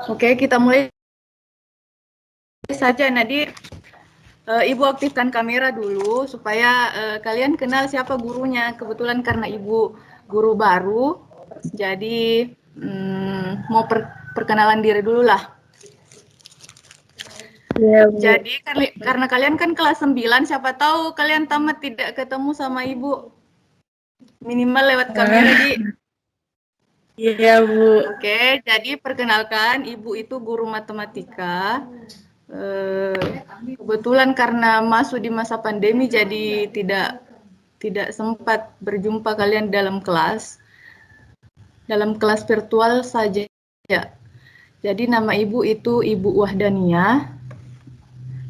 Oke, kita mulai saja. Nadir, Ibu aktifkan kamera dulu supaya kalian kenal siapa gurunya. Kebetulan karena Ibu guru baru, jadi mau perkenalan diri dulu lah. Ya, Bu. Jadi karena kalian kan kelas 9, siapa tahu kalian tamat tidak ketemu sama Ibu. Minimal lewat kamera, Di. Iya, Bu. Oke, jadi perkenalkan, Ibu itu guru matematika. Kebetulan karena masuk di masa pandemi, jadi tidak sempat berjumpa kalian dalam kelas virtual saja. Jadi nama Ibu itu Ibu Wahdania.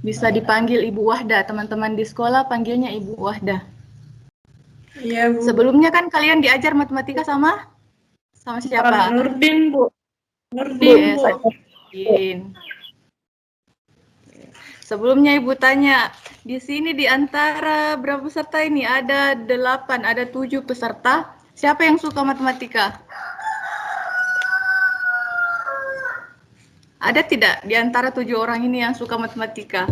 Bisa dipanggil Ibu Wahda, teman-teman di sekolah panggilnya Ibu Wahda. Iya, Bu. Sebelumnya kan kalian diajar matematika sama Pak siapa? Nurdin, Bu. Nurdin, Bu. Nurdin. Sebelumnya Ibu tanya, di sini di antara berapa peserta ini? Ada 8, ada 7 peserta. Siapa yang suka matematika? Ada tidak di antara 7 orang ini yang suka matematika?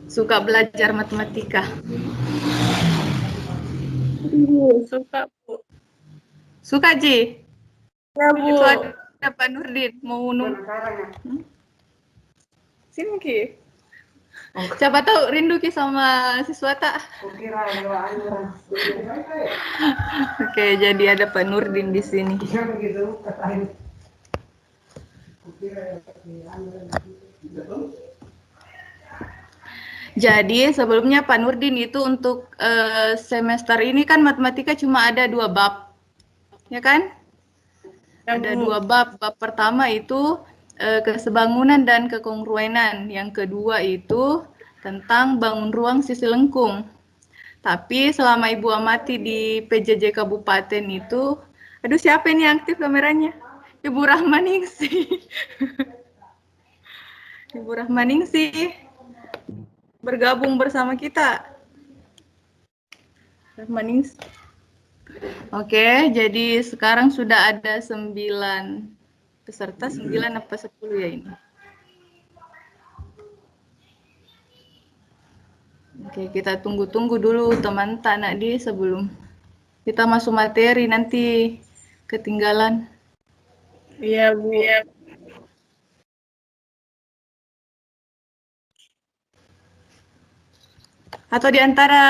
Suka belajar matematika? Suka, Bu. Suka, Ji? Ya, Bu. Itu ada Pak Nurdin. Mau Sini, Ki. Siapa tahu rindu Ki sama siswa tak? Oke, jadi ada Pak Nurdin di sini. Jadi sebelumnya Pak Nurdin itu untuk semester ini kan matematika cuma ada 2 bab, ya kan? Ya, Ada Bu. 2 bab. Bab pertama itu kesebangunan dan kekongruenan. Yang kedua itu tentang bangun ruang sisi lengkung. Tapi selama Ibu amati di PJJ Kabupaten itu, aduh siapa ini yang aktif kameranya? Ibu Rahmaningsih. Ibu Rahmaningsih bergabung bersama kita. Rahmaningsih. Oke, jadi sekarang sudah ada 9 peserta, 9 apa 10 ya ini? Oke, kita tunggu-tunggu dulu teman Tanak di sebelum kita masuk materi nanti ketinggalan. Iya, Bu. Atau di antara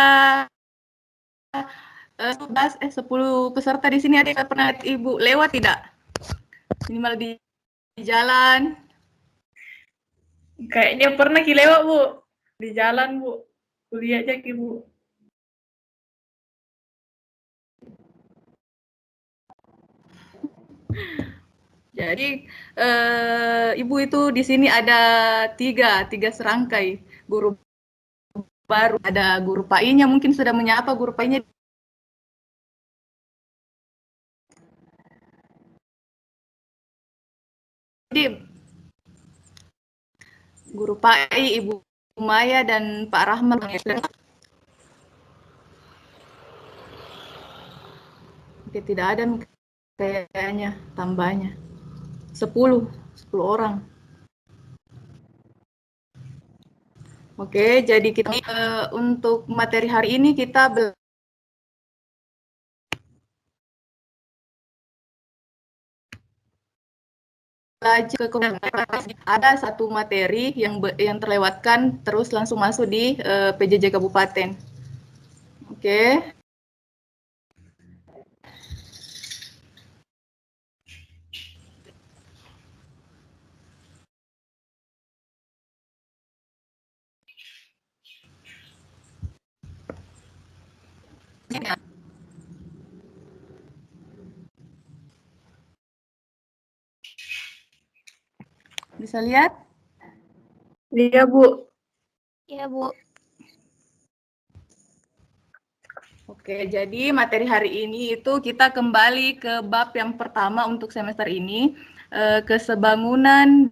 10 peserta di sini ada yang pernah Ibu lewat tidak? Minimal di jalan. Kayaknya pernah Ki lewat, Bu. Di jalan, Bu. Kuliah aja Ki, Bu. Jadi Ibu itu di sini ada tiga serangkai guru baru. Ada guru PAI-nya, mungkin sudah menyapa guru PAI-nya. Jadi guru PAI, Ibu Maya dan Pak Rahman. Oke, tidak ada kayaknya tambahnya. 10 orang. Oke, jadi kita untuk materi hari ini kita belajar ada satu materi yang terlewatkan terus langsung masuk di PJJ Kabupaten. Oke. Bisa lihat? Iya, Bu. Iya, Bu. Oke, jadi materi hari ini itu kita kembali ke bab yang pertama untuk semester ini, kesebangunan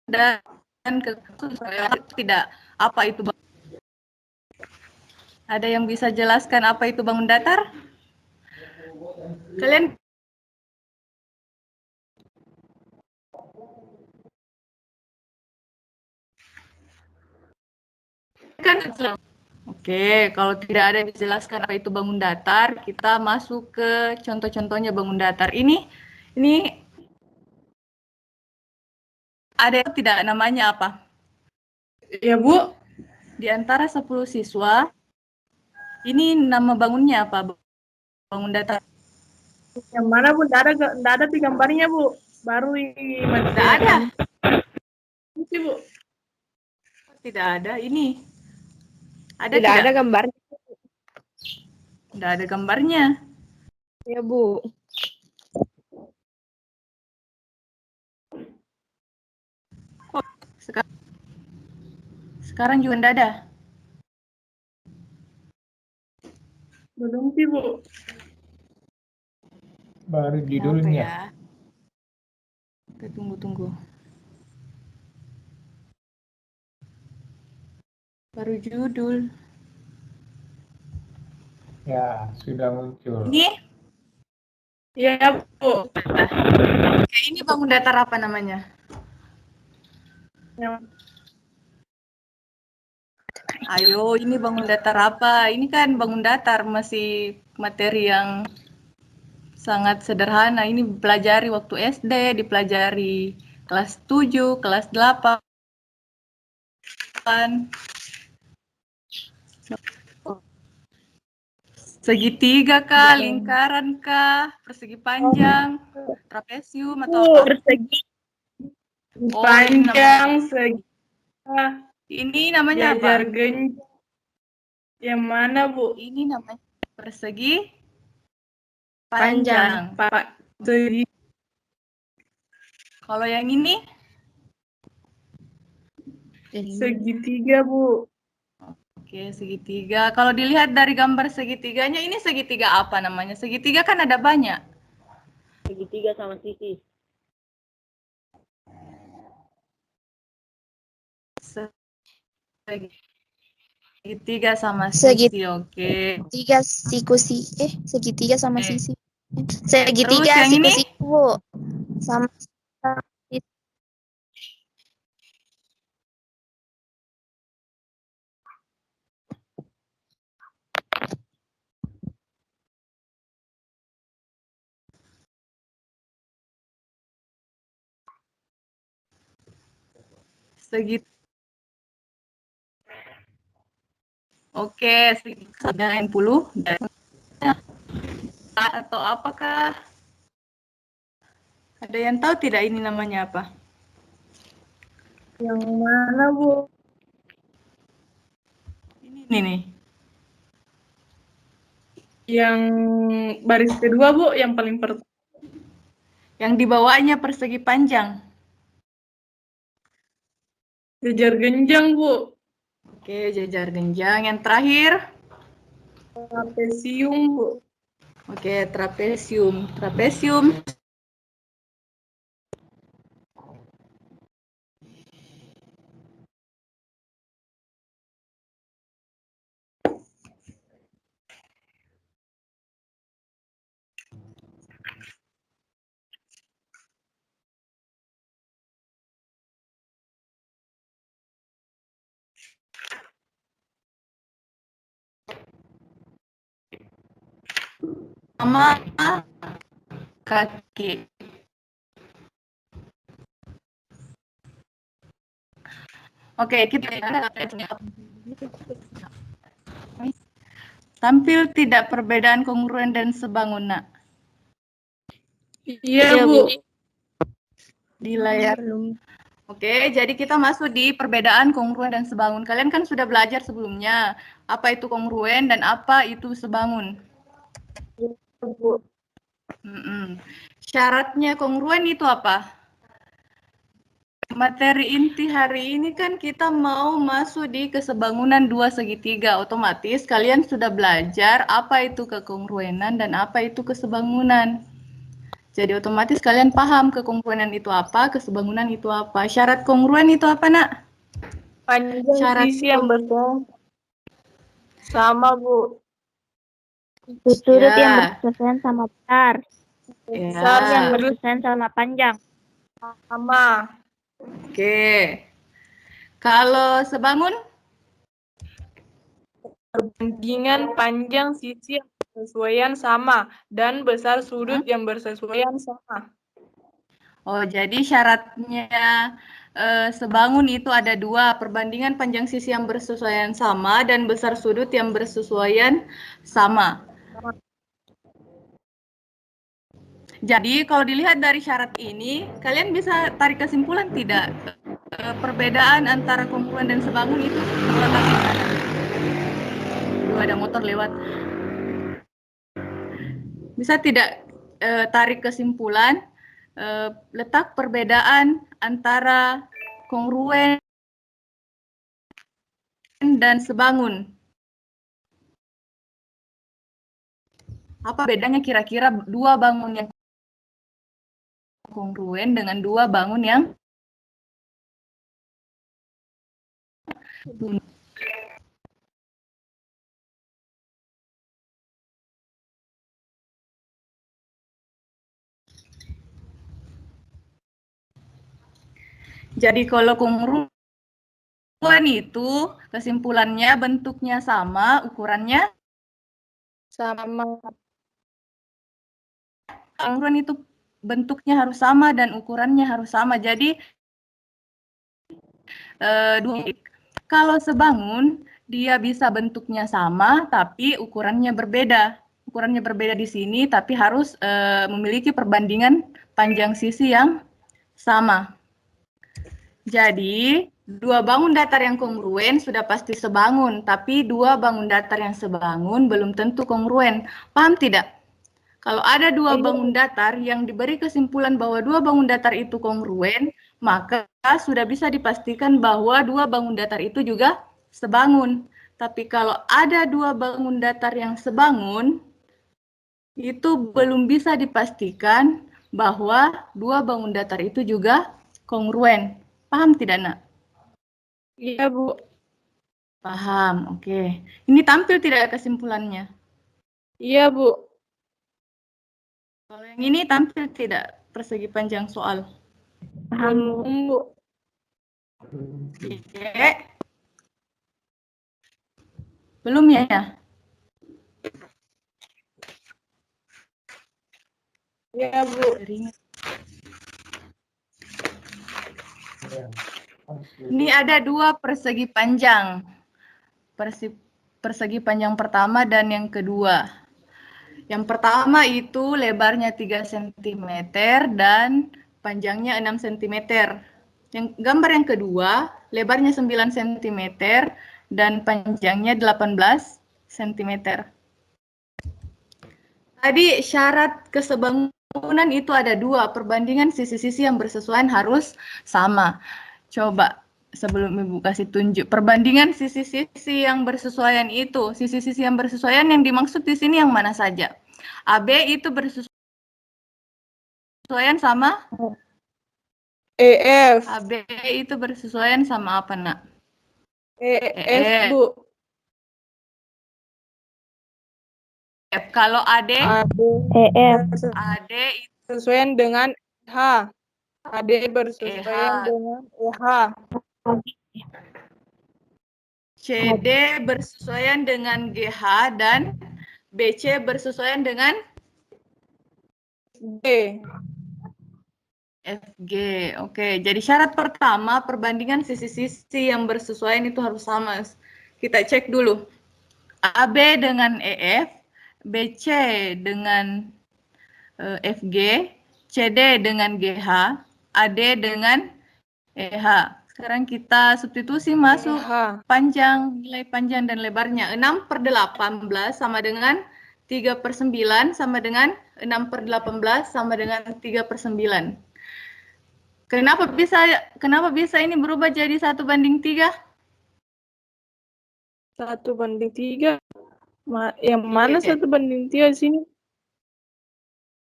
dan tidak apa itu. Ada yang bisa jelaskan apa itu bangun datar? Kalian kan? Oke, kalau tidak ada yang dijelaskan apa itu bangun datar, kita masuk ke contoh-contohnya bangun datar. Ini ada yang tidak namanya apa? Ya, Bu. Di antara 10 siswa, ini nama bangunnya apa? Bangun datar. Yang mana, Bu? Nggak ada di gambarnya, Bu. Baru ini materi. Tidak ada. Ini, Bu. Tidak ada. Ini. Ada Tidak ada gambarnya. Tidak ada gambarnya. Ya, Bu. Sekarang juga tidak ada. Belum sih, Bu. Baru Kenapa judulnya. ya? Kita tunggu. Baru judul. Ya, sudah muncul. Ini? Iya, Bu. Oke, ini bangun datar apa namanya? Yang Ayo, ini bangun datar apa? Ini kan bangun datar masih materi yang sangat sederhana. Ini dipelajari waktu SD, dipelajari kelas 7, kelas 8. Segitiga kah, lingkaran kah, persegi panjang, trapesium atau apa? persegi Oh, panjang, segi. Ini namanya Jajar apa? genjang. Yang mana, Bu? Ini namanya persegi Panjang. panjang. Segi. Kalau yang ini? Segitiga, Bu. Oke, segitiga. Kalau dilihat dari gambar segitiganya, ini segitiga apa namanya? Segitiga kan ada banyak. Segitiga sama sisi. Segitiga sama sisi, oke. Segitiga sama Oke. sisi. Terus Segitiga yang ini? siku-siku, Bu. Sama Segitiga. Oke, segitiga 90 atau apakah? Ada yang tahu tidak ini namanya apa? Yang mana, Bu? Ini nih. Yang baris kedua, Bu, yang paling pertama. Yang di bawahnya persegi panjang. Jajar genjang, Bu. Oke, jajar genjang. Yang terakhir? Trapesium, Bu. Oke, trapesium. Trapesium. Sama kaki. Oke, kita tampil tidak perbedaan kongruen dan sebangun. Iya, Bu. Di layar. Oke, jadi kita masuk di perbedaan kongruen dan sebangun. Kalian kan sudah belajar sebelumnya apa itu kongruen dan apa itu sebangun. Bu. Syaratnya kongruen itu apa? Materi inti hari ini kan kita mau masuk di kesebangunan dua segitiga. Otomatis kalian sudah belajar apa itu kekongruenan dan apa itu kesebangunan. Jadi otomatis kalian paham kekongruenan itu apa, kesebangunan itu apa. Syarat kongruen itu apa, Nak? Panjang Syarat sisi yang bersama. Sama, Bu. Sudut yang Ya. bersesuaian sama besar. Besar Ya. Yang sudut bersesuaian sama panjang. sama. Oke. Kalau sebangun? Perbandingan panjang sisi yang bersesuaian sama dan besar sudut yang bersesuaian sama. Oh, jadi syaratnya sebangun itu ada dua, perbandingan panjang sisi yang bersesuaian sama dan besar sudut yang bersesuaian sama. Jadi kalau dilihat dari syarat ini, kalian bisa tarik kesimpulan tidak? Perbedaan antara kongruen dan sebangun itu terletak di mana? Ada motor lewat. Bisa tidak tarik kesimpulan letak perbedaan antara kongruen dan sebangun? Apa bedanya kira-kira dua bangun yang kongruen dengan dua bangun yang jadi kalau kongruen itu kesimpulannya bentuknya sama, ukurannya Sama. kongruen itu bentuknya harus sama dan ukurannya harus sama. Jadi kalau sebangun dia bisa bentuknya sama tapi ukurannya berbeda. Ukurannya berbeda di sini tapi harus memiliki perbandingan panjang sisi yang sama. Jadi dua bangun datar yang kongruen sudah pasti sebangun, tapi dua bangun datar yang sebangun belum tentu kongruen. Paham tidak? Kalau ada dua bangun datar yang diberi kesimpulan bahwa dua bangun datar itu kongruen, maka sudah bisa dipastikan bahwa dua bangun datar itu juga sebangun. Tapi kalau ada dua bangun datar yang sebangun, itu belum bisa dipastikan bahwa dua bangun datar itu juga kongruen. Paham tidak, Nak? Iya, Bu. Paham, oke. Ini tampil tidak kesimpulannya? Iya, Bu. Kalau yang ini tampil tidak persegi panjang soal? Belum, Bu. Oke. Belum ya? Iya, Bu. Ini ada dua persegi panjang. Persegi panjang pertama dan yang kedua. Yang pertama itu lebarnya 3 cm dan panjangnya 6 cm. Yang gambar yang kedua, lebarnya 9 cm dan panjangnya 18 cm. Tadi syarat kesebangunan itu ada dua, perbandingan sisi-sisi yang bersesuaian harus sama. Coba sebelum Ibu kasih tunjuk, perbandingan sisi-sisi yang bersesuaian itu, sisi-sisi yang bersesuaian yang dimaksud di sini yang mana saja? AB itu bersesuaian sama? EF. AB itu bersesuaian sama apa, Nak? EF, Bu. Kalau AD? EF. AD itu Bersesuaian dengan H. AD bersesuaian EH. dengan EH. CD bersesuaian dengan GH dan BC bersesuaian dengan D. FG. Oke, jadi syarat pertama perbandingan sisi-sisi yang bersesuaian itu harus sama. Kita cek dulu. AB dengan EF, BC dengan FG, CD dengan GH, AD dengan EH. Sekarang kita substitusi masuk panjang, nilai panjang dan lebarnya. 6/18 sama dengan 3/9 sama dengan 6/18 sama dengan 3/9. Kenapa bisa ini berubah jadi 1/3? 1/3. Yang mana 1/3 di sini?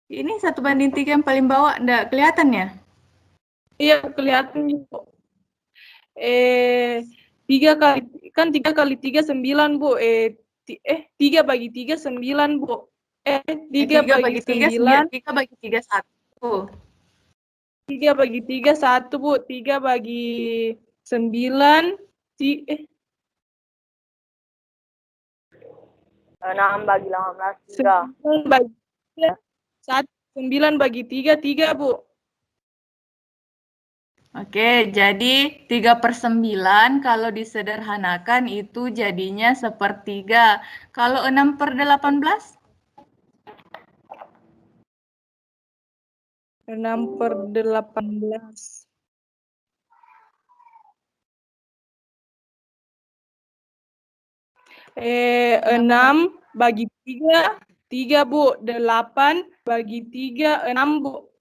Ini 1:3 yang paling bawah, enggak kelihatan ya? Iya, kelihatan Bu. 3 kali 3 9 Bu. 3/3 9 Bu. 3/9 3/3 1. 3/3 1 Bu. 3/9 6/18 3. 9/3 3 Bu. Oke, jadi 3/9 kalau disederhanakan itu jadinya 1/3. Kalau 6/18? 6/18. 6/3 3 Bu. 8/3 6 Bu.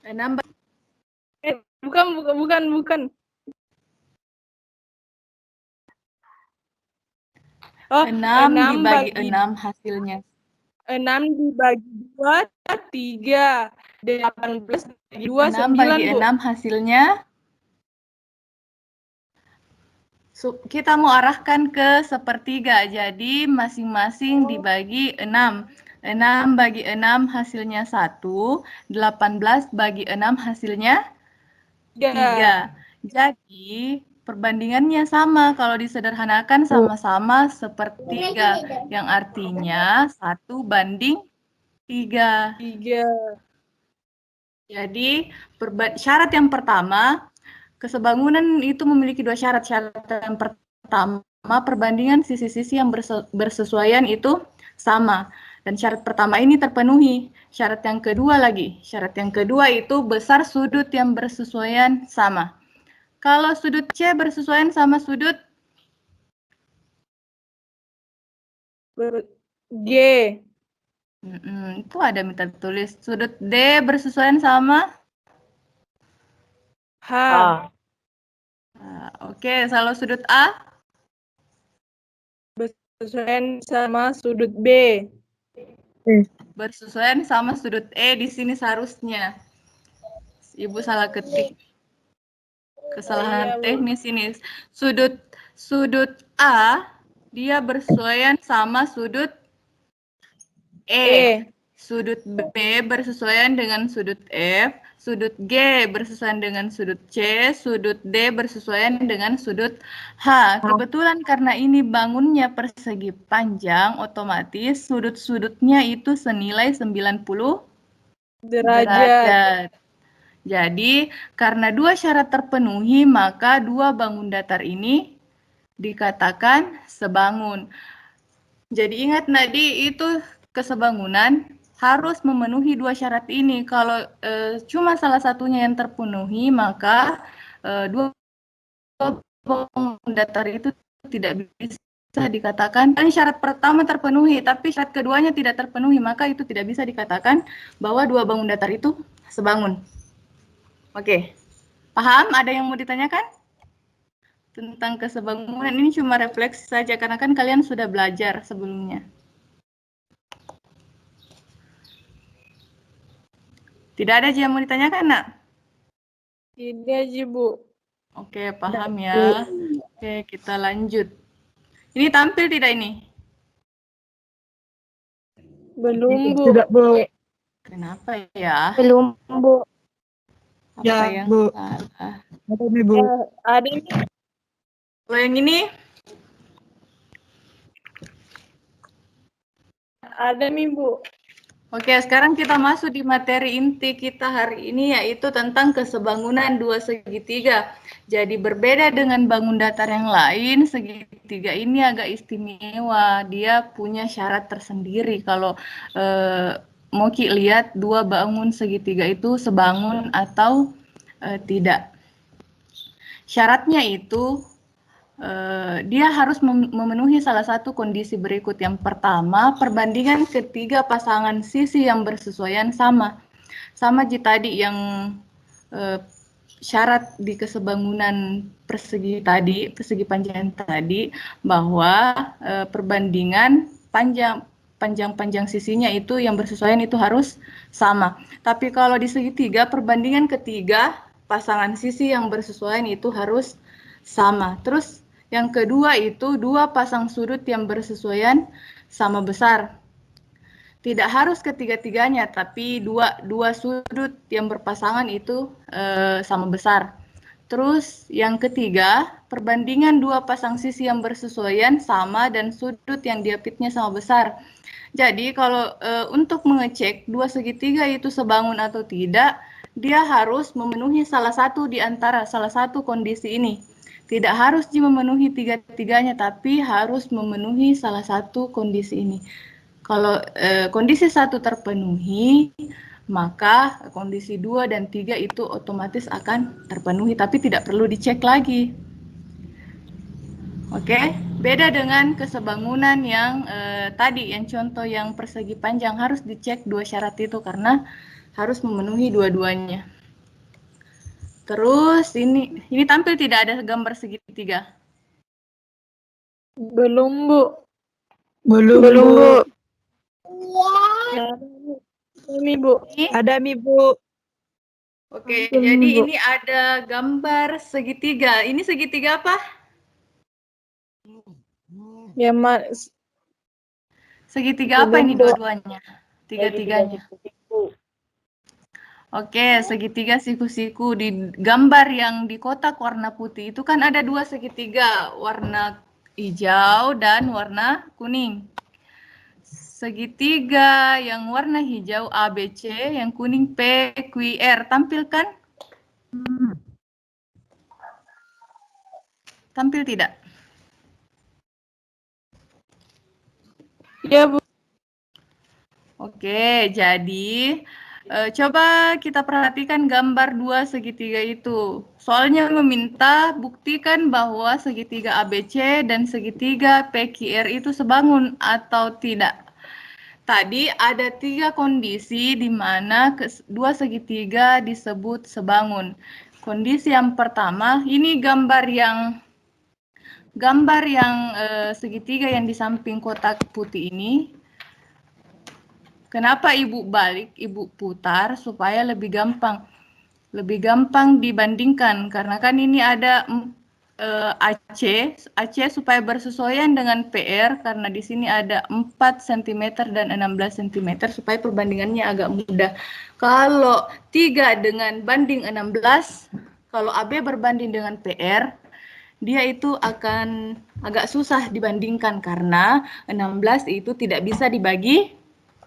6 bukan. Oh, 6 dibagi bagi 6 hasilnya. 6 dibagi 2 3. 18 bagi 2 6 9 bagi Bu. 6 hasilnya. Kita mau arahkan ke 1/3. Jadi masing-masing dibagi 6. 6 bagi 6 hasilnya 1. 18 bagi 6 hasilnya 3. Jadi perbandingannya sama, kalau disederhanakan sama-sama 1/3, yang artinya 1:3. 3. Jadi syarat yang pertama, kesebangunan itu memiliki 2 syarat. Syarat yang pertama, perbandingan sisi-sisi yang bersesuaian itu sama. Dan syarat pertama ini terpenuhi. Syarat yang kedua itu besar sudut yang bersesuaian sama. Kalau sudut C bersesuaian sama sudut G. Itu ada minta tulis. Sudut D bersesuaian sama H. Oke, kalau sudut A Bersesuaian sama sudut B. bersesuaian sama sudut E. Di sini seharusnya. Ibu salah ketik. Kesalahan teknis ini. Sudut A dia bersesuaian sama sudut E. Sudut B bersesuaian dengan sudut F. Sudut G bersesuaian dengan sudut C. Sudut D bersesuaian dengan sudut H. Kebetulan karena ini bangunnya persegi panjang, otomatis sudut-sudutnya itu senilai 90 derajat. Jadi, karena 2 syarat terpenuhi, maka 2 bangun datar ini dikatakan sebangun. Jadi ingat tadi itu kesebangunan harus memenuhi 2 syarat ini. Kalau cuma salah satunya yang terpenuhi, maka 2 bangun datar itu tidak bisa dikatakan. Syarat pertama terpenuhi, tapi syarat keduanya tidak terpenuhi, maka itu tidak bisa dikatakan bahwa 2 bangun datar itu sebangun. Oke, paham? Ada yang mau ditanyakan? Tentang kesebangunan ini cuma refleksi saja, karena kan kalian sudah belajar sebelumnya. Tidak ada yang mau ditanyakan, nak? Tidak, Bu. Oke, paham ya. Oke, kita lanjut. Ini tampil tidak ini? Belum, Bu. Tidak, Bu. Kenapa ya? Belum, Bu. Apa yang Bu. salah? Ada nih, Bu. Ada nih. Kalau yang ini? Ada nih, Bu. Oke, sekarang kita masuk di materi inti kita hari ini, yaitu tentang kesebangunan 2 segitiga. Jadi berbeda dengan bangun datar yang lain, segitiga ini agak istimewa. Dia punya syarat tersendiri. Kalau mau lihat 2 bangun segitiga itu sebangun atau tidak. Syaratnya itu dia harus memenuhi salah satu kondisi berikut. Yang pertama, perbandingan ketiga pasangan sisi yang bersesuaian sama. Sama tadi yang syarat di kesebangunan persegi panjang tadi, bahwa perbandingan panjang-panjang sisinya itu yang bersesuaian itu harus sama. Tapi kalau di segitiga, perbandingan ketiga, pasangan sisi yang bersesuaian itu harus sama. Terus yang kedua itu dua pasang sudut yang bersesuaian sama besar. Tidak harus ketiga-tiganya, tapi dua sudut yang berpasangan itu sama besar. Terus yang ketiga, perbandingan dua pasang sisi yang bersesuaian sama dan sudut yang diapitnya sama besar. Jadi kalau untuk mengecek dua segitiga itu sebangun atau tidak, dia harus memenuhi salah satu di antara salah satu kondisi ini. Tidak harus memenuhi tiga-tiganya, tapi harus memenuhi salah satu kondisi ini. Kalau kondisi satu terpenuhi, maka kondisi 2 dan 3 itu otomatis akan terpenuhi, tapi tidak perlu dicek lagi. Oke, beda dengan kesebangunan yang tadi, yang contoh yang persegi panjang harus dicek dua syarat itu karena harus memenuhi dua-duanya. Terus ini tampil tidak ada gambar segitiga. Belum, Bu. Belum, Belum, Bu. Bu. Ini, Bu. Ada Mi, Bu. Oke, Belum, jadi Bu. ini ada gambar segitiga. Ini segitiga apa? Ya, Mas. Segitiga apa ini Belum, Bu. dua-duanya? Tiga-tiganya. Oke, segitiga siku-siku. Di gambar yang di kotak warna putih itu kan ada dua segitiga, warna hijau dan warna kuning. Segitiga yang warna hijau ABC, yang kuning PQR. Tampilkan? Tampil tidak? Ya, Bu. Oke, jadi coba kita perhatikan gambar dua segitiga itu. Soalnya meminta buktikan bahwa segitiga ABC dan segitiga PQR itu sebangun atau tidak. Tadi ada 3 kondisi di mana dua segitiga disebut sebangun. Kondisi yang pertama, ini gambar yang segitiga yang di samping kotak putih ini. Kenapa Ibu balik, Ibu putar supaya lebih gampang dibandingkan karena kan ini ada AC supaya bersesuaian dengan PR karena di sini ada 4 cm dan 16 cm supaya perbandingannya agak mudah. Kalau 3 dengan banding 16, kalau AB berbanding dengan PR, dia itu akan agak susah dibandingkan karena 16 itu tidak bisa dibagi,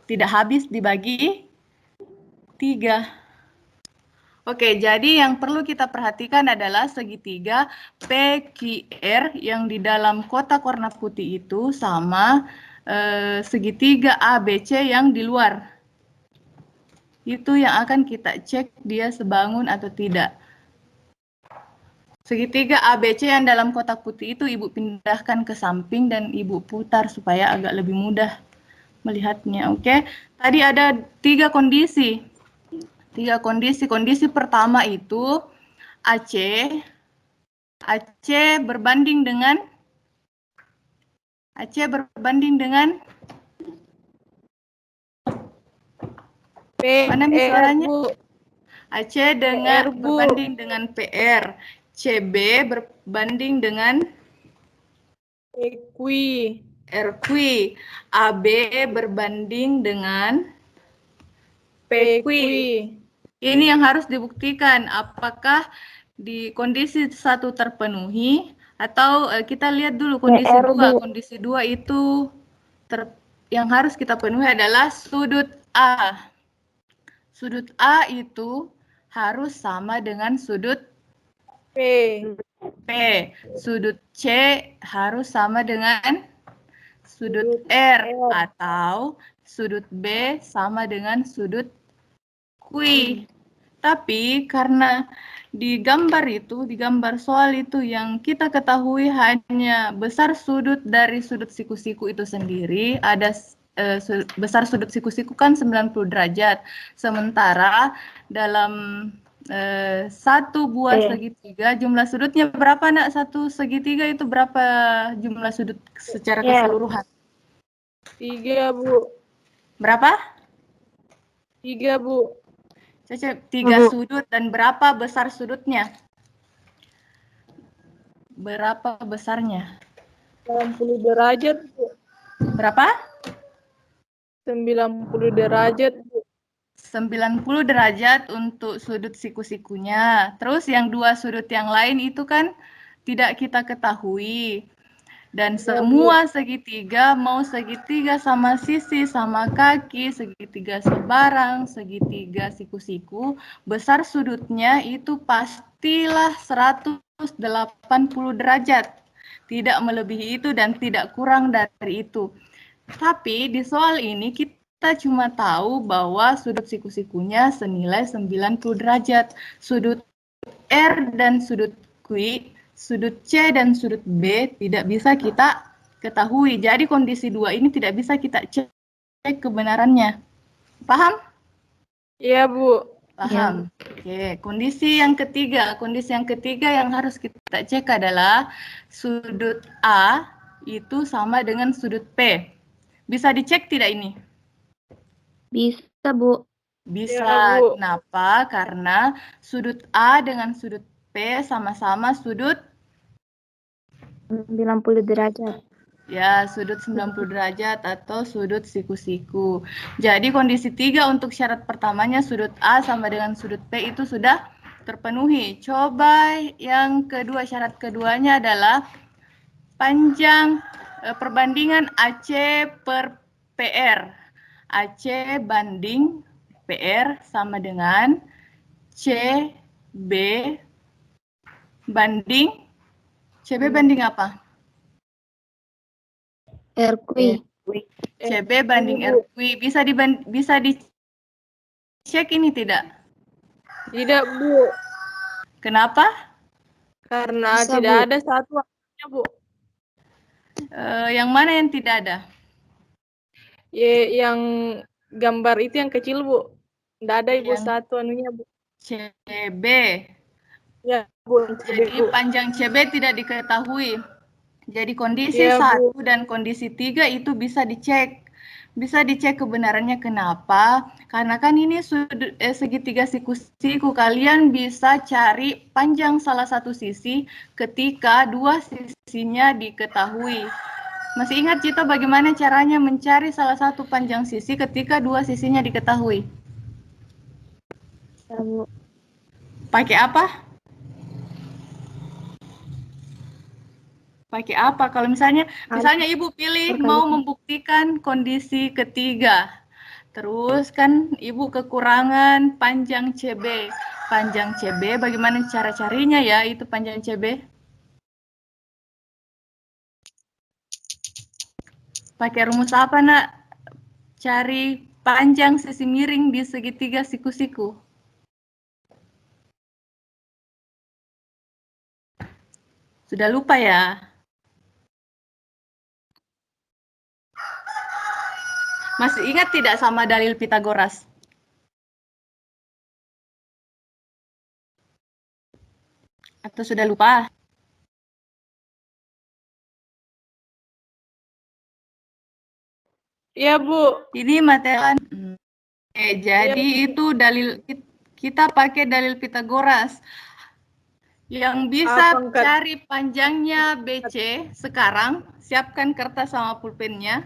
tidak habis dibagi 3. Oke, jadi yang perlu kita perhatikan adalah segitiga PQR yang di dalam kotak warna putih itu sama segitiga ABC yang di luar. Itu yang akan kita cek dia sebangun atau tidak. Segitiga ABC yang dalam kotak putih itu Ibu pindahkan ke samping dan Ibu putar supaya agak lebih mudah melihatnya. Oke, tadi ada 3 kondisi. 3 kondisi. Kondisi pertama itu AC berbanding dengan mana misalnya? Bu. AC dengan PR, Bu. berbanding dengan PR. CB berbanding dengan RQ. AB berbanding dengan PQ. Ini yang harus dibuktikan apakah di kondisi 1 terpenuhi atau kita lihat dulu kondisi 2. Kondisi 2 itu yang harus kita penuhi adalah sudut A. Sudut A itu harus sama dengan sudut P. Sudut C harus sama dengan sudut R atau sudut B sama dengan sudut Q. Tapi karena di gambar soal itu yang kita ketahui hanya besar sudut dari sudut siku-siku itu sendiri, ada besar sudut siku-siku kan 90 derajat. Sementara dalam satu buah segitiga, jumlah sudutnya berapa nak? Satu segitiga itu berapa jumlah sudut secara keseluruhan? 3, Bu. Berapa? 3, Bu. Caca, 3 sudut dan berapa besar sudutnya? Berapa besarnya? 90 derajat, Bu. Berapa? 90 derajat, Bu. 90 derajat untuk sudut siku-sikunya. Terus yang 2 sudut yang lain itu kan tidak kita ketahui. Dan semua segitiga, mau segitiga sama sisi, sama kaki, segitiga sebarang, segitiga siku-siku, besar sudutnya itu pastilah 180 derajat. Tidak melebihi itu dan tidak kurang dari itu. Tapi di soal ini kita cuma tahu bahwa sudut siku-sikunya senilai 90 derajat. Sudut R dan sudut Q, sudut C dan sudut B tidak bisa kita ketahui. Jadi kondisi 2 ini tidak bisa kita cek kebenarannya. Paham? Iya, Bu. Paham. Oke, kondisi yang ketiga. Kondisi yang ketiga yang harus kita cek adalah sudut A itu sama dengan sudut P. Bisa dicek tidak ini? Bisa, Bu. Bisa. Ya, Bu. Kenapa? Karena sudut A dengan sudut P sama-sama sudut 90 derajat. ya, sudut 90 derajat atau sudut siku-siku. Jadi kondisi 3 untuk syarat pertamanya sudut A sama dengan sudut P itu sudah terpenuhi. Coba yang kedua, syarat keduanya adalah panjang perbandingan AC per PR. AC banding PR sama dengan CB banding CB banding apa? RQ. CB banding RQ. Bisa dicek ini tidak? Tidak, Bu. Kenapa? Karena Bisa, tidak Bu. ada satuannya, Bu. Yang mana yang tidak ada? Yang gambar itu yang kecil, Bu. Tidak ada, Ibu, Yang satuannya, Bu. CB. Ya, Bu. Jadi Bu. panjang CB tidak diketahui. Jadi kondisi Iya, 1 Bu. dan kondisi 3 itu bisa dicek. Bisa dicek kebenarannya kenapa? Karena kan ini segitiga siku-siku. Kalian bisa cari panjang salah satu sisi ketika dua sisinya diketahui. Masih ingat Cito bagaimana caranya mencari salah satu panjang sisi ketika dua sisinya diketahui? Bisa, Bu. Pakai apa? Pakai apa? Kalau misalnya Ibu pilih mau membuktikan kondisi ketiga. Terus kan Ibu kekurangan panjang CB. Panjang CB bagaimana cara carinya ya itu panjang CB? Pakai rumus apa, Nak? Cari panjang sisi miring di segitiga siku-siku. Sudah lupa ya? Masih ingat tidak sama dalil Pitagoras? Atau sudah lupa? Iya, Bu. Ini materi. Jadi itu dalil kita pakai dalil Pitagoras. Yang bisa cari panjangnya BC sekarang, siapkan kertas sama pulpennya.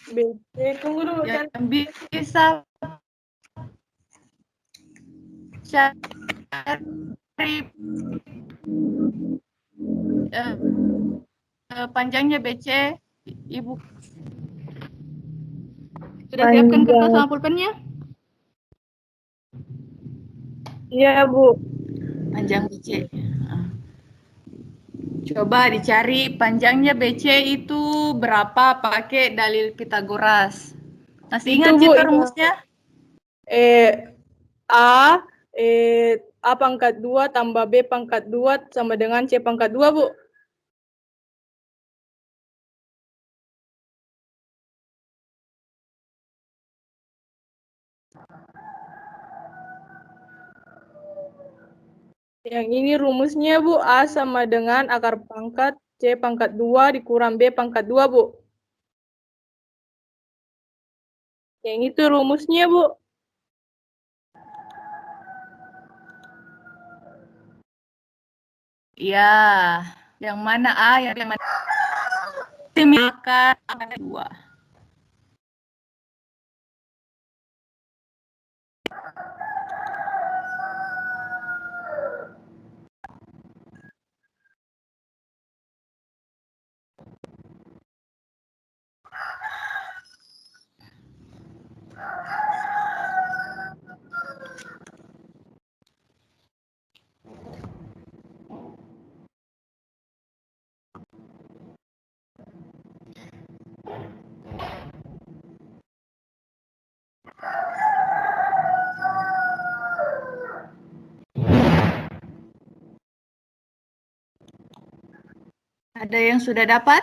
BC, tunggu dulu. Yang bisa cari panjangnya BC, Ibu sudah siapkan kertas sama pulpennya? Iya, Bu. Panjang BC. Coba dicari panjangnya BC itu berapa pakai dalil Pitagoras. Masih ingat Cito rumusnya? A A pangkat 2 tambah B pangkat 2 sama dengan C pangkat 2, Bu. Yang ini rumusnya, Bu. A sama dengan akar pangkat C pangkat 2 dikurang B pangkat 2, Bu. Yang itu rumusnya, Bu. Ya, yang mana A, yang mana? Maka ada 2. Ada yang sudah dapat?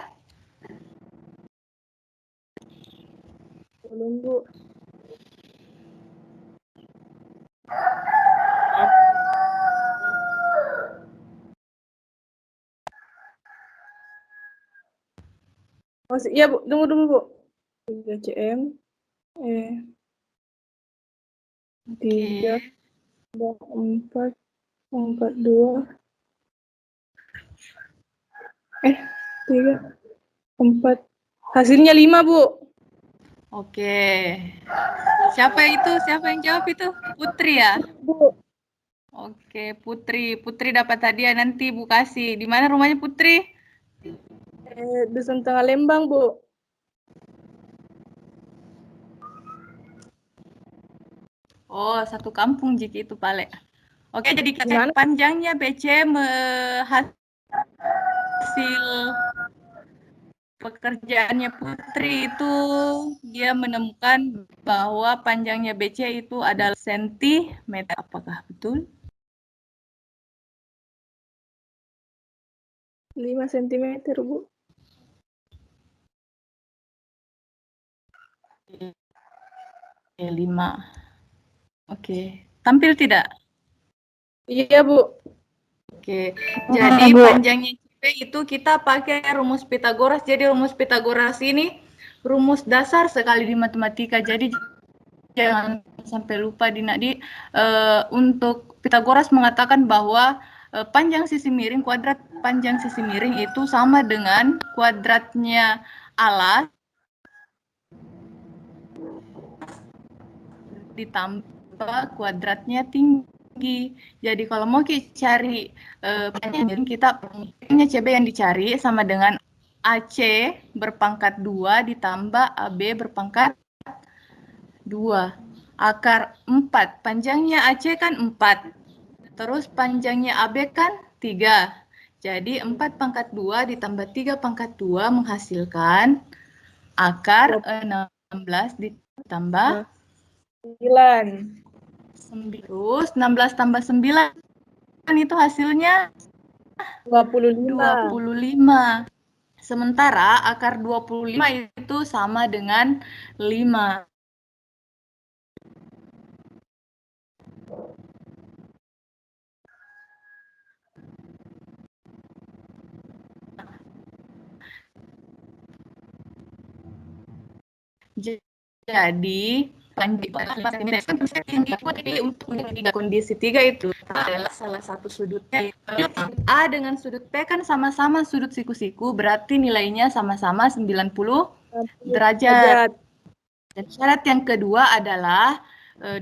Belum, Bu. Oh, iya, Bu. Tunggu, Bu. 3 cm. 3, 4, 2. 3, 4. Hasilnya 5, Bu. Oke. Siapa itu? Siapa yang jawab itu? Putri ya? Bu. Oke, Putri. Putri dapat hadiah nanti Bu kasih. Di mana rumahnya Putri? Dusun Tengah Lembang, Bu. Oh, satu kampung jika itu Pale. Oke, jadi Gimana? panjangnya BC hasil pekerjaannya Putri itu dia menemukan bahwa panjangnya BC itu adalah sentimeter. Apakah betul? 5 cm, Bu. 5. Oke. Tampil tidak? Iya, Bu. Oke. Jadi panjangnya CP itu kita pakai rumus Pythagoras. Jadi rumus Pythagoras ini rumus dasar sekali di matematika. Jadi jangan sampai lupa Dinadi. Untuk Pythagoras mengatakan bahwa panjang sisi miring, kuadrat panjang sisi miring itu sama dengan kuadratnya alas ditambah kuadratnya tinggi. Jadi kalau mau cari panjang miring, kita panjangnya CB yang dicari sama dengan AC berpangkat 2 ditambah AB berpangkat 2. Akar 4. Panjangnya AC kan 4. Terus panjangnya AB kan 3. Jadi 4 pangkat 2 ditambah 3 pangkat 2 menghasilkan akar 16 ditambah 9. Terus 16 tambah 9 itu hasilnya 25. Sementara akar 25 itu sama dengan 5. Jadi untuk kondisi 3 itu adalah salah satu sudutnya. A dengan sudut P kan sama-sama sudut siku-siku, berarti nilainya sama-sama 90 derajat. Dan syarat yang kedua adalah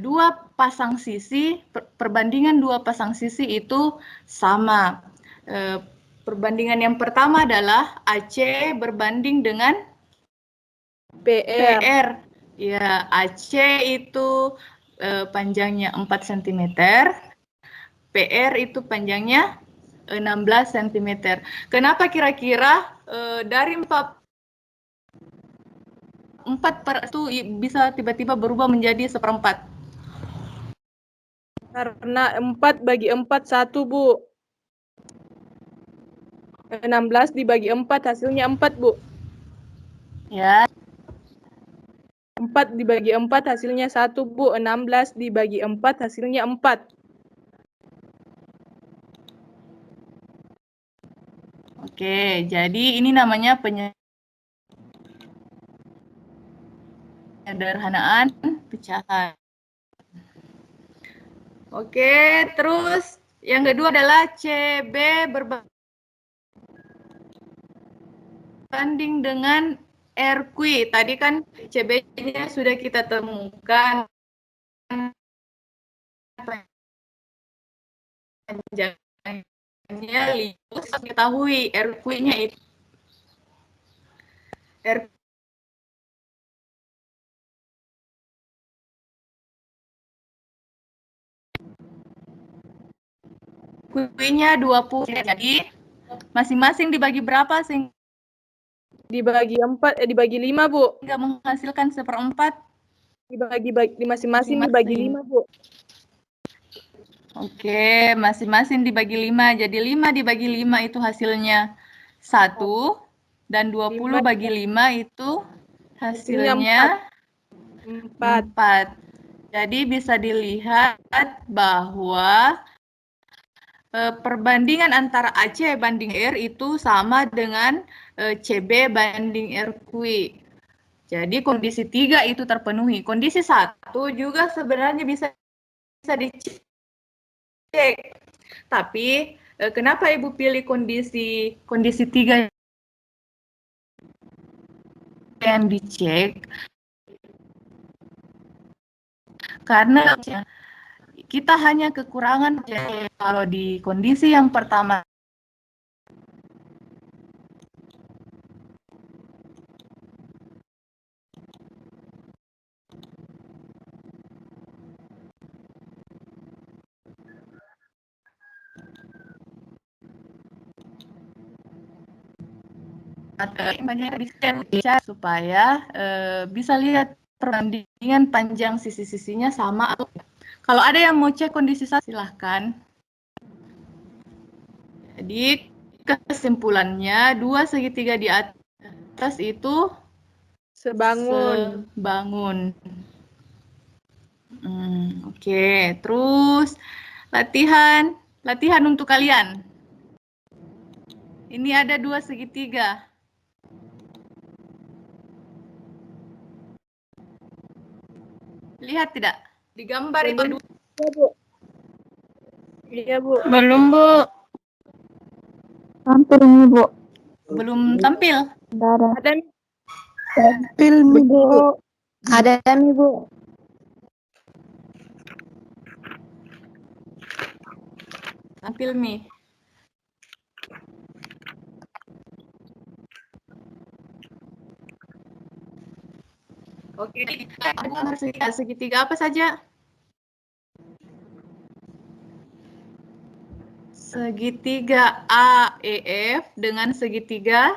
dua pasang sisi, perbandingan dua pasang sisi itu sama. Perbandingan yang pertama adalah AC berbanding dengan PR. Ya, AC itu panjangnya 4 cm, PR itu panjangnya 16 cm. Kenapa kira-kira dari 4 itu bisa tiba-tiba berubah menjadi 1/4? Karena 4 bagi 4 1, Bu. 16 dibagi 4 hasilnya 4, Bu. Ya. 4 dibagi 4 hasilnya 1, Bu. 16 dibagi 4 hasilnya 4. Oke, jadi ini namanya penyederhanaan pecahan. Oke, terus yang kedua adalah CB berbanding dengan RQ. Tadi kan CB-nya sudah kita temukan panjangnya 5, diketahui RQ-nya itu RQ-nya 20. Jadi masing-masing dibagi berapa Dibagi 5, Bu. sehingga menghasilkan 1/4? Dibagi masing-masing dibagi 5, Bu. Oke, masing-masing dibagi 5. Jadi 5 dibagi 5 itu hasilnya 1. Dan 20 bagi 5 itu hasilnya 4. Jadi bisa dilihat bahwa perbandingan antara AC banding R itu sama dengan CB banding RQ. Jadi kondisi 3 itu terpenuhi. Kondisi 1 juga sebenarnya bisa dicek. Tapi kenapa Ibu pilih kondisi 3 yang dicek? Karena kita hanya kekurangan kalau di kondisi yang pertama supaya bisa lihat perbandingan panjang sisi-sisinya sama atau kalau ada yang mau cek kondisi silahkan. Jadi kesimpulannya 2 segitiga di atas itu sebangun. Oke, terus latihan untuk kalian. Ini ada 2 segitiga. Lihat tidak? Di gambar itu. Iya, Bu. Iya, Bu. Belum, Bu. Tampil nih, Bu. Belum tampil. Ada Tampil, Bu. Ada nih, Bu. Tampil Mi. Oke, ada segitiga apa saja? Segitiga AEF dengan segitiga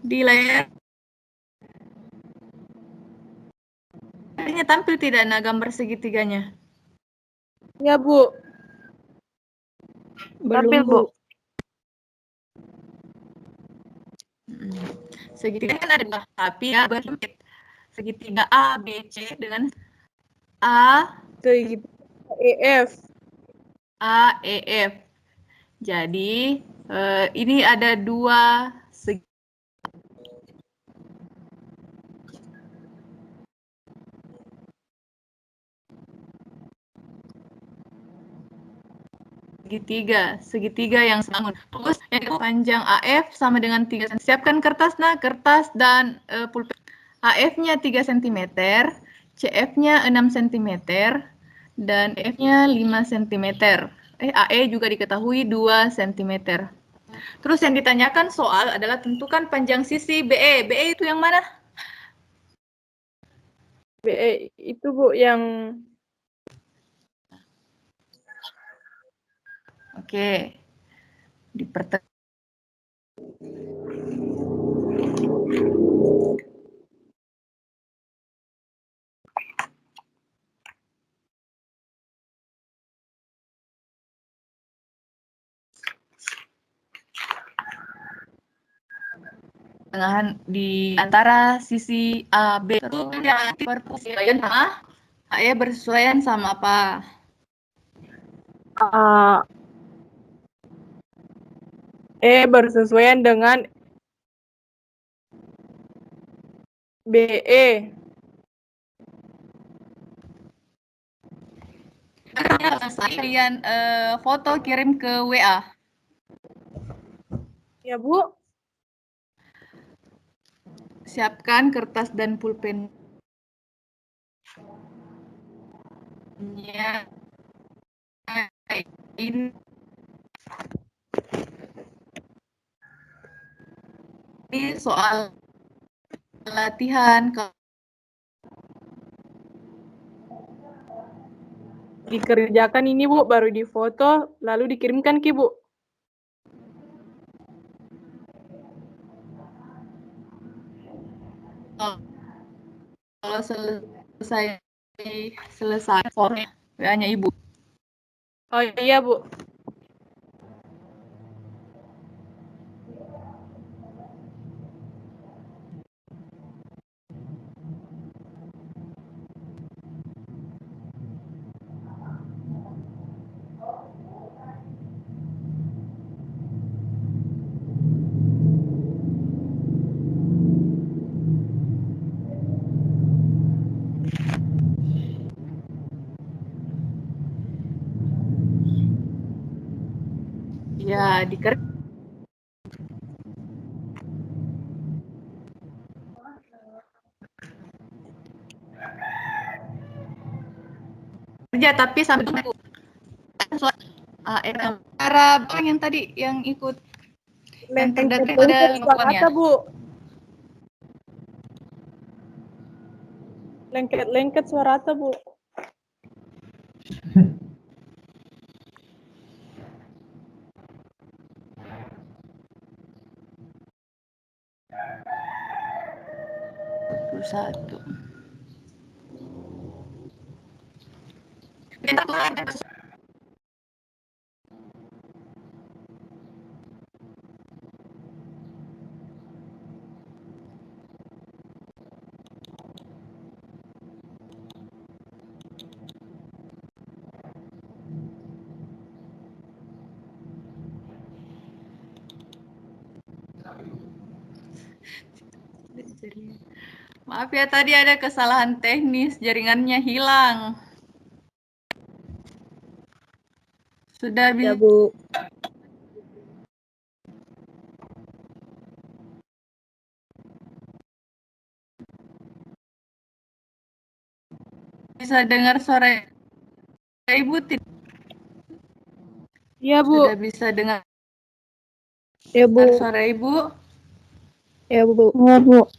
di layar. Ini tampil tidak gambar segitiganya? Ya, Bu. Belum, Bu. Segitiga kan ada tapi ya bersempit. Segitiga A, B, C dengan A, Segitiga EF. A, E, F. Jadi ini ada 2 segitiga yang sebangun. Terus yang panjang AF sama dengan 3 cm. Siapkan kertas dan pulpen. AF-nya 3 cm, CF-nya 6 cm, dan F-nya 5 cm. AE juga diketahui 2 cm. Terus yang ditanyakan soal adalah tentukan panjang sisi BE. BE itu yang mana? BE itu, Bu, yang Oke. Pertengahan di antara sisi A, B. Terus yang bersesuaian sama AE bersesuaian sama apa? A E bersesuaian dengan BE. Kalian foto kirim ke WA. Ya, Bu. Siapkan kertas dan pulpen. Ini soal latihan. Dikerjakan ini, Bu, baru difoto, lalu dikirimkan ke Bu. Kalau selesai formnya WA-nya Ibu. Oh iya, Bu. Ya, kerja, tapi sampai tunggu. Para orang yang tadi yang ikut yang terdata pada lingkungannya. Bu. Lengket-lengket suara Bu. Satu. Maaf ya, tadi ada kesalahan teknis, jaringannya hilang. Sudah Ya, Bu. bisa dengar suara Ibu? Iya, Bu. Sudah bisa dengar Ya, Bu. suara Ibu? Ya, Bu. Iya, Bu.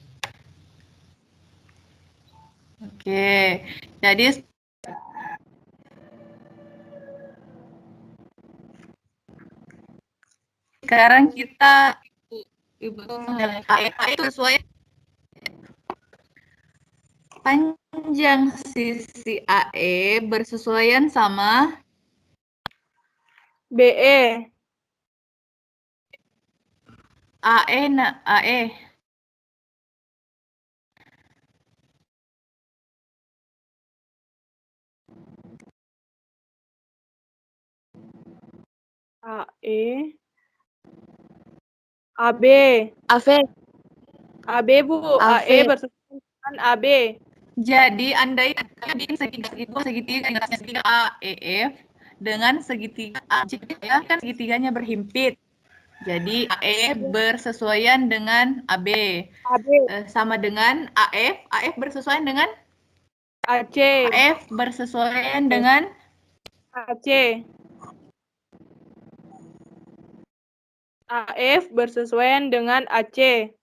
Oke, jadi sekarang kita Ibu itu sesuai panjang sisi AE bersesuaian sama BE. AE. AE. AB. AB, Bu. AE bersesuaian dengan AB. Jadi andai bikin segitiga ingatnya segitiga AEF dengan segitiga AC ya kan segitiganya berhimpit. Jadi AE bersesuaian dengan AB. Sama dengan AF bersesuaian dengan AC. AF bersesuaian dengan AC. AF bersesuaian dengan AC.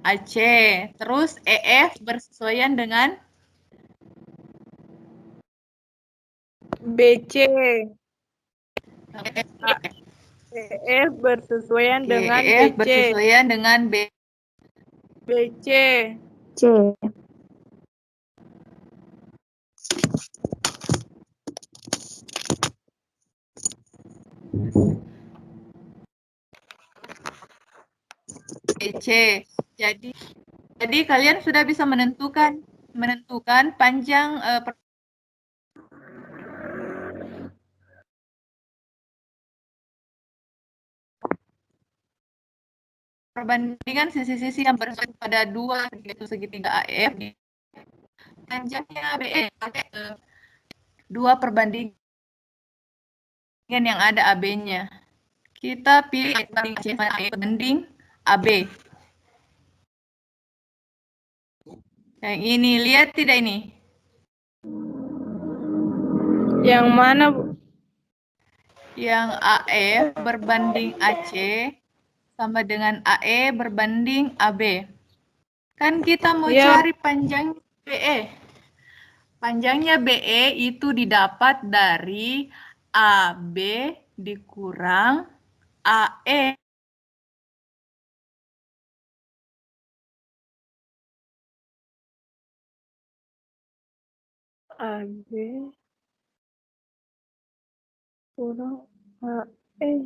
AC. Terus EF bersesuaian dengan BC. EF bersesuaian dengan EF BC. bersesuaian dengan BC. C. C. Jadi kalian sudah bisa menentukan panjang perbandingan sisi-sisi yang bersatu pada 2 yaitu segitiga AF. Panjangnya BE 2 perbandingan yang ada AB-nya. Kita pilih perbanding AB. Yang ini, lihat tidak ini? Yang mana, Bu? Yang AF berbanding AC sama dengan AE berbanding AB. Kan kita mau Iya. cari panjang BE. Panjangnya BE itu didapat dari AB dikurang AE. AB kurang AE.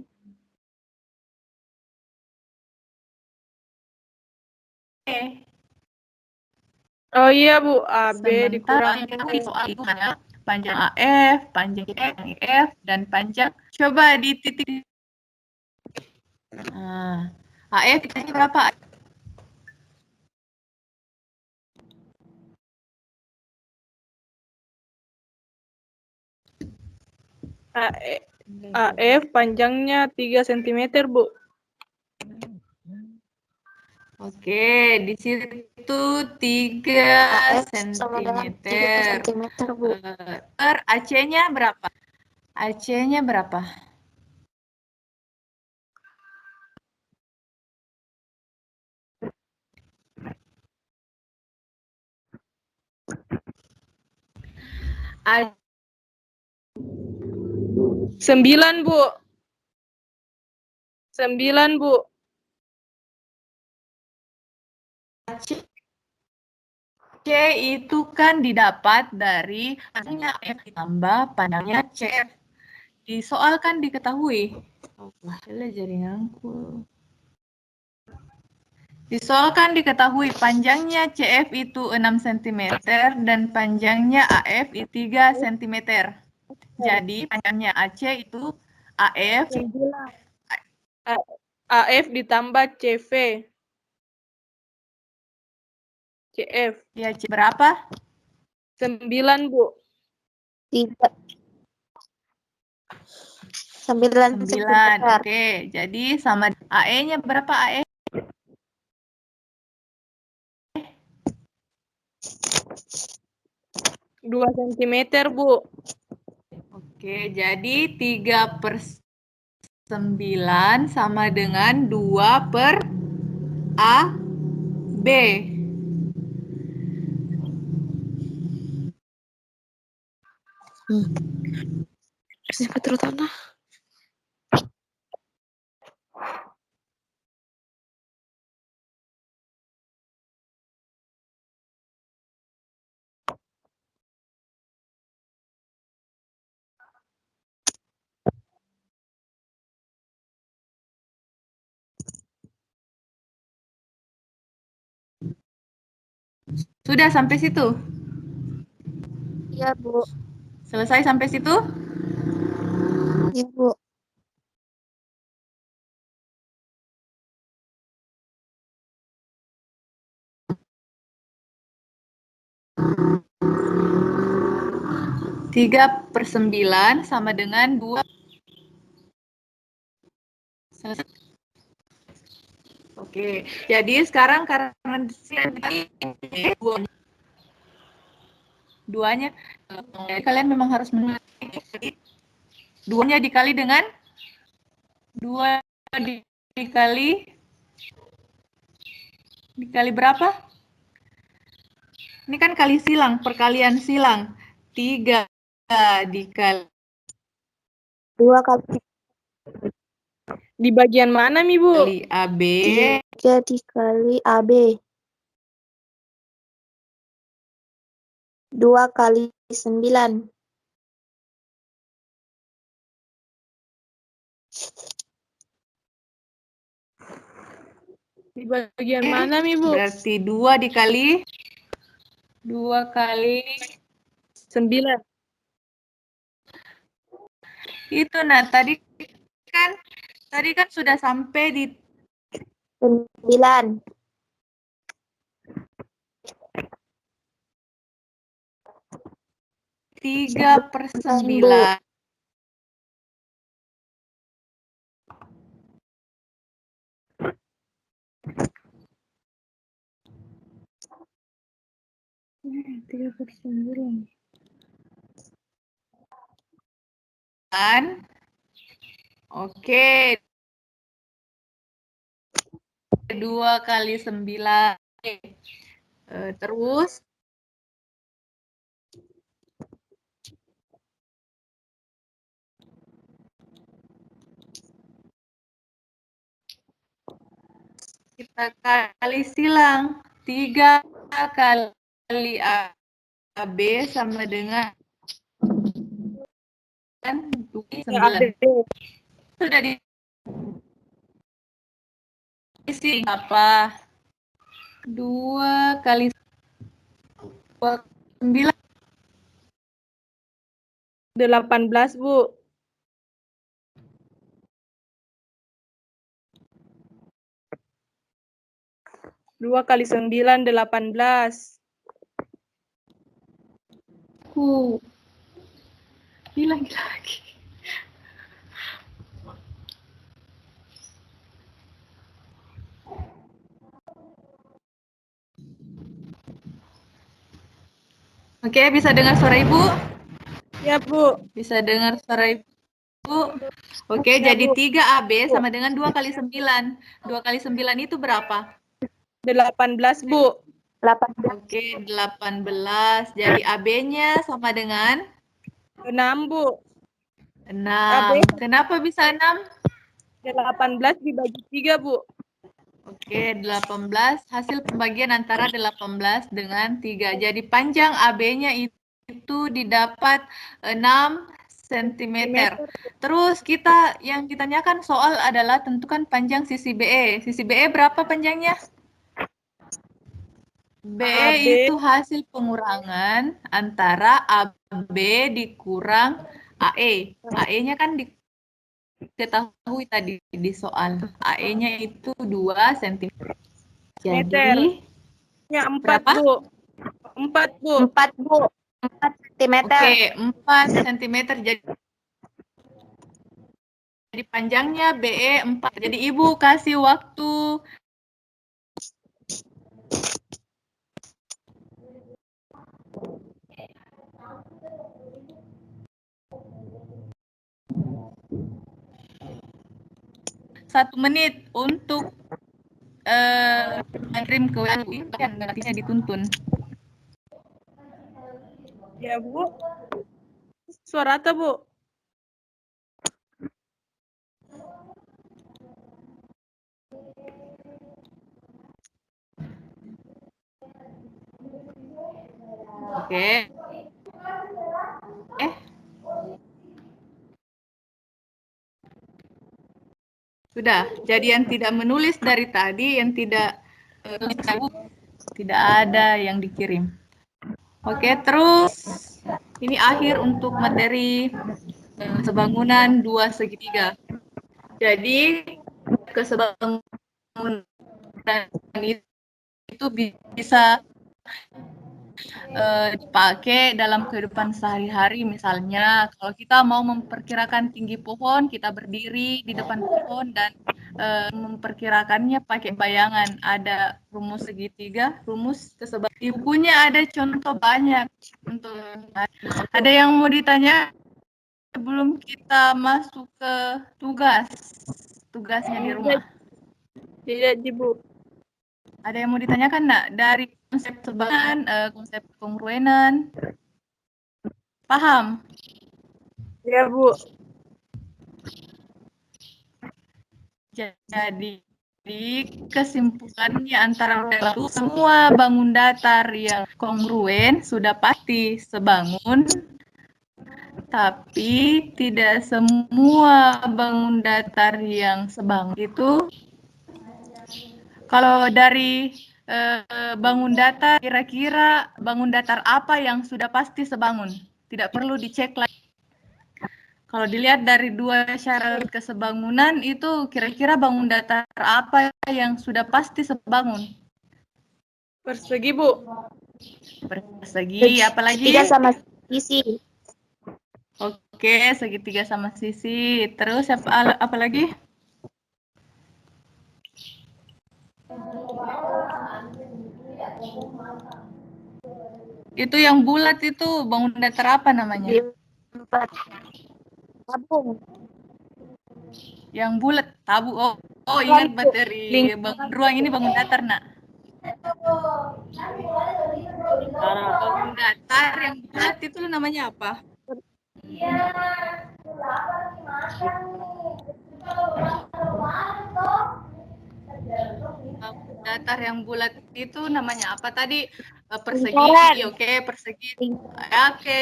Oh iya, Bu. AB dikurang Sementara soal itu hanya panjang AF, panjang IF, dan panjang. Coba di titik. Nah, AF kita berapa? AF panjangnya 3 cm, Bu. Oke, di situ 3 cm. Bu. AC-nya berapa? AC-nya berapa? AC 9, Bu. 9, Bu. C itu kan didapat dari panjangnya F ditambah panjangnya CF. Di soal kan diketahui. Wah, jaringanku. Di soal kan diketahui panjangnya CF itu 6 cm dan panjangnya AF itu 3 cm. Jadi panjangnya AC itu AF AF ditambah CV. CF. ya C berapa? 9, Bu. 9 9. Oke, jadi sama AE-nya berapa AE? 2 cm, Bu. Oke, jadi 3/9 sama dengan 2/AB. Betul tanah. Sudah sampai situ? Iya, Bu. Selesai sampai situ? Iya, Bu. Tiga per 9 sama dengan 2. Selesai. Oke, jadi sekarang karena duanya, kalian memang harus menulis. Duanya dikali dengan 2 dikali berapa? Ini kan kali silang, perkalian silang. 3 dikali 2 kali Di bagian mana, Mi, Bu? AB 3 dikali AB. 2 kali 9. Di bagian mana, Mi, Bu? Berarti 2 dikali 9. itu. Nah, tadi kan sudah sampai di 9. 3/9. Kan? Oke. 2 kali 9. Terus kita kali silang. 3 kali AB sama dengan 9. Sudah diisi apa? 2 kali 9. 18, Bu. 2 kali 9, 18. Hilang lagi. Oke, bisa dengar suara Ibu? Ya, Bu. Bisa dengar suara Ibu? Oke, Ya, jadi Bu. 3AB sama dengan 2 kali 9. 2 kali 9 itu berapa? 18, Bu. 18. Oke, 18. Jadi AB-nya sama dengan 6, Bu. 6. Kenapa bisa 6? 18 dibagi 3, Bu. Oke, 18. Hasil pembagian antara 18 dengan 3. Jadi panjang AB-nya itu didapat 6 cm. Terus yang ditanyakan soal adalah tentukan panjang sisi BE. Sisi BE berapa panjangnya? BE itu hasil pengurangan antara AB dikurang AE. AE-nya kan diketahui tadi di soal. AE-nya itu 2 cm. Jadi Ya, 4, berapa? Bu. 4, Bu. 4, Bu. 4 cm. Oke, 4 cm. Jadi panjangnya BE 4. Jadi Ibu kasih waktu 1 menit untuk kirim ke WA yang nantinya dituntun. Ya, Bu. Suara apa, Bu? Oke. Sudah. Jadi yang tidak menulis dari tadi, yang tidak ada yang dikirim. Oke, terus ini akhir untuk materi sebangunan 2 segitiga. Jadi kesebangunan itu bisa dipakai dalam kehidupan sehari-hari. Misalnya kalau kita mau memperkirakan tinggi pohon, kita berdiri di depan pohon dan memperkirakannya pakai bayangan. Ada rumus segitiga, rumus kesebangunan. Di bukunya ada contoh banyak. Ada yang mau ditanya sebelum kita masuk ke tugasnya di rumah? Tidak, Bu. Ada yang mau ditanyakan enggak dari konsep sebangunan, konsep kongruenan? Paham? Ya, Bu. Jadi kesimpulannya antara semua bangun datar yang kongruen sudah pasti sebangun tapi tidak semua bangun datar yang sebangun itu. Kalau dari bangun datar, kira-kira bangun datar apa yang sudah pasti sebangun? Tidak perlu dicek lagi. Kalau dilihat dari dua syarat kesebangunan itu, kira-kira bangun datar apa yang sudah pasti sebangun? Persegi, Bu. Persegi, apalagi? Tiga sama sisi. Oke, segitiga sama sisi. Terus apa lagi? Itu yang bulat itu bangun datar apa namanya? Empat. Tabung. Yang bulat, tabu. Oh, ingat materi bangun ruang ini bangun datar, nak. Bangun datar yang bulat itu namanya apa? Datar yang bulat itu namanya apa tadi? Persegi. Lingkaran. Oke, persegi. Oke,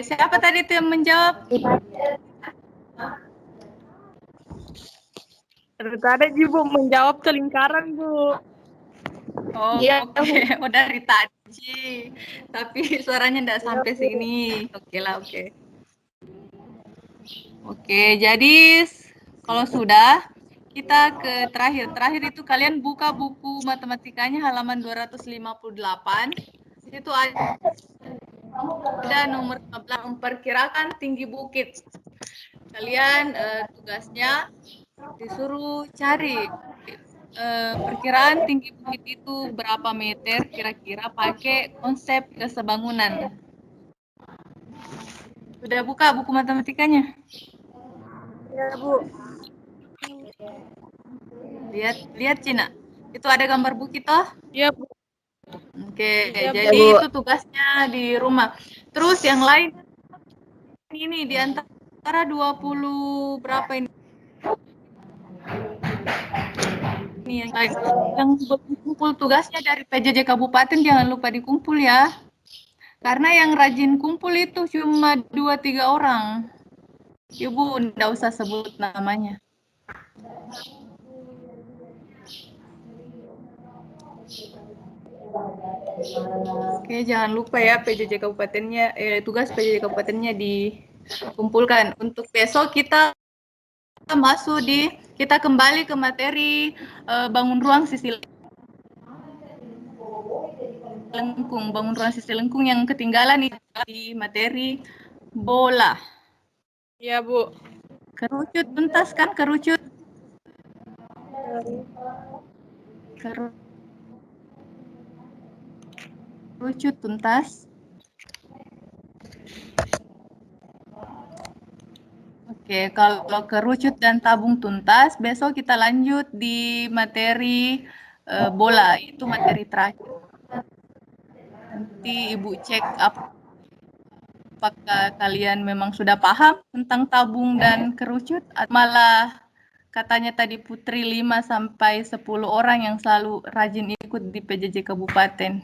siapa tadi itu yang menjawab? Tadi Bu menjawab ke lingkaran, Bu. Oh, Iya, oke. Oh, dari tadi. Tapi suaranya enggak sampai sini. Oke lah, oke. Oke, jadi kalau sudah, kita ke terakhir. Terakhir itu kalian buka buku matematikanya halaman 258. Itu ada nomor 15, memperkirakan tinggi bukit. Kalian tugasnya disuruh cari perkiraan tinggi bukit itu berapa meter kira-kira pakai konsep kesebangunan. Sudah buka buku matematikanya? Ya, Bu. Lihat Cina. Itu ada gambar bukit toh? Iya, Bu. Oke, Ya, Bu. jadi itu tugasnya di rumah. Terus yang lain ini di antara 20 berapa ini? Ini yang lain. Yang kumpul tugasnya dari PJJ Kabupaten jangan lupa dikumpul ya. Karena yang rajin kumpul itu cuma 2-3 orang. Ibu enggak usah sebut namanya. Oke, jangan lupa ya PJJ Kabupatennya, tugas PJJ Kabupatennya dikumpulkan. Untuk besok kita kita kembali ke materi bangun ruang sisi lengkung. Bangun ruang sisi lengkung yang ketinggalan di materi bola. Iya, Bu. Kerucut tuntas kan, kerucut. Kerucut tuntas. Oke, kalau kerucut dan tabung tuntas, besok kita lanjut di materi bola. Itu materi terakhir. Nanti Ibu cek apakah kalian memang sudah paham tentang tabung dan kerucut, atau malah katanya tadi Putri 5-10 orang yang selalu rajin ikut di PJJ Kabupaten.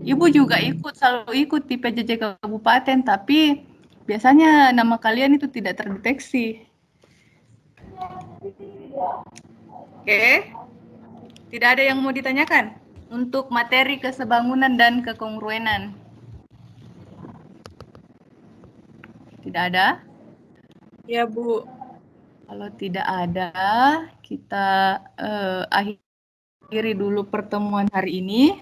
Ibu juga selalu ikut di PJJ Kabupaten, tapi biasanya nama kalian itu tidak terdeteksi. Oke, tidak ada yang mau ditanyakan untuk materi kesebangunan dan kekongruenan. Tidak ada? Iya, Bu. Kalau tidak ada, kita akhiri dulu pertemuan hari ini.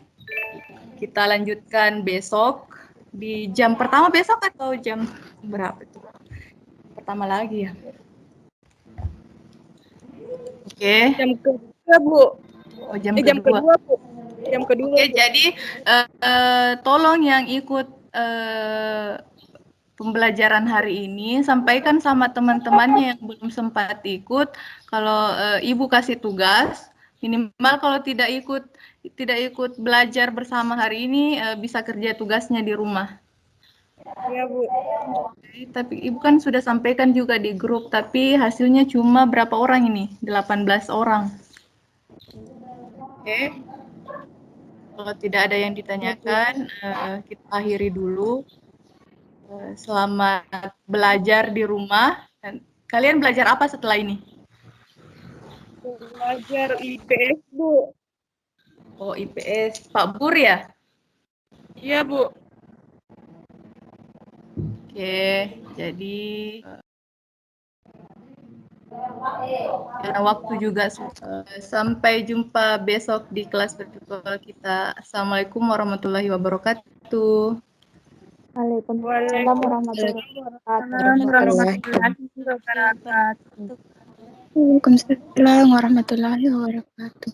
Kita lanjutkan besok di jam pertama besok atau jam berapa itu? Pertama lagi ya. Oke. Jam kedua, Bu. Oh, jam Jam kedua. kedua, Bu. Jam kedua. Oke, Bu. jadi tolong yang ikut pembelajaran hari ini sampaikan sama teman-temannya yang belum sempat ikut kalau Ibu kasih tugas minimal kalau tidak ikut belajar bersama hari ini bisa kerja tugasnya di rumah. Iya, Bu. Tapi Ibu kan sudah sampaikan juga di grup, tapi hasilnya cuma berapa orang ini? 18 orang. Oke. Kalau tidak ada yang ditanyakan, kita akhiri dulu. selamat belajar di rumah. Dan kalian belajar apa setelah ini? Belajar IPS, Bu. Oh, IPS. Pak Bur ya? Iya, Bu. Oke, jadi karena waktu juga sampai jumpa besok di kelas virtual kita. Assalamualaikum warahmatullahi wabarakatuh. Waalaikumsalam warahmatullahi wabarakatuh. Waalaikumsalam warahmatullahi wabarakatuh.